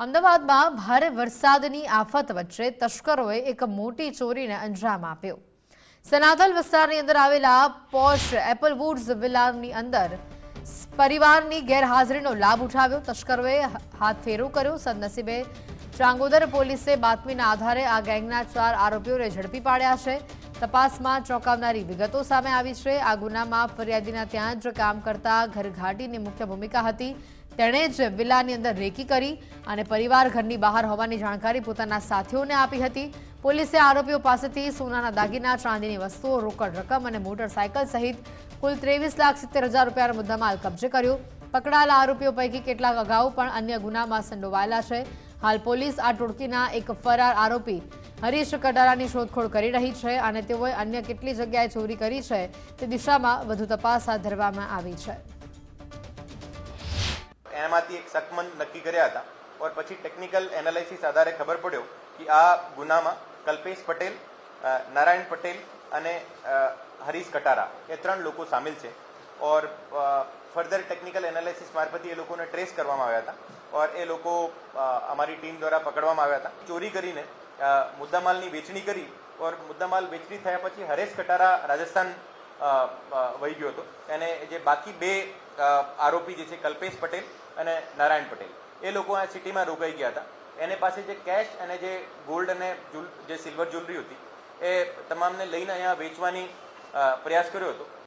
અમદાવાદમાં ભારે વરસાદની આફત વચ્ચે તસ્કરોએ એક મોટી ચોરીને અંજામ આપ્યો। સનાતલ વિસ્તારની અંદર આવેલા પોશ એપલવુડ્સ વિલાની અંદર પરિવારની ગેરહાજરીનો લાભ ઉઠાવ્યો તસ્કરોએ હાથફેરો કર્યો। સદનસીબે ચાંગોદર પોલીસે બાતમીના આધારે આ ગેંગના 4 આરોપીઓને ઝડપી પાડ્યા છે। તપાસમાં ચોંકાવનારી વિગતો સામે આવી છે। આ ગુનામાં ફરિયાદીના ત્યાં જ કામ કરતા ઘરઘાટીની મુખ્ય ભૂમિકા હતી। તેણે જ વિલાની અંદર રેકી કરી અને પરિવાર ઘરની બહાર હોવાની જાણકારી પોતાના સાથીઓને આપી હતી। પોલીસે આરોપીઓ પાસેથી સોનાના દાગીના, ચાંદીની વસ્તુઓ, રોકડ રકમ અને મોટરસાયકલ સહિત કુલ 23,70,000 રૂપિયાનો મુદ્દામાલ કબજે કર્યો। પકડાયેલા આરોપીઓ પૈકી કેટલાક અગાઉ પણ અન્ય ગુનામાં સંડોવાયેલા છે। હાલ પોલીસ આ ટોળકીના એક ફરાર આરોપી હરીશ કટારાની શોધખોળ કરી રહી છે અને તેઓએ અન્ય કેટલી જગ્યાએ ચોરી કરી છે તે દિશામાં વધુ તપાસ હાથ ધરવામાં આવી છે। એનામાંથી એક શકમંદ નક્કી કર્યા હતા और પછી ટેકનિકલ એનાલિસિસ આધારે ખબર પડ્યો કે આ ગુનામાં કલ્પેશ પટેલ, નારાયણ પટેલ અને હરીશ કટારા એ 3 લોકો સામેલ છે और ફર્ધર ટેકનિકલ એનાલિસિસ મારફતે એ લોકોને ટ્રેસ કરવામાં આવ્યા હતા और એ લોકો અમારી ટીમ દ્વારા પકડવામાં આવ્યા હતા। ચોરી કરીને મુદ્દામાલની વેચણી કરી और મુદ્દામાલ વેચણી થયા પછી હરેશ કટારા રાજસ્થાન વહી ગયો હતો અને જે બાકી 2 આરોપી જે છે કલ્પેશ પટેલ અને નારાયણ પટેલ એ લોકો આ સિટીમાં રોકાઈ ગયા હતા। એને પાસે જે કેશ અને જે ગોલ્ડ અને જે સિલ્વર જ્વેલરી હતી એ તમામને લઈને અહીંયા વેચવાની પ્રયાસ કર્યો હતો।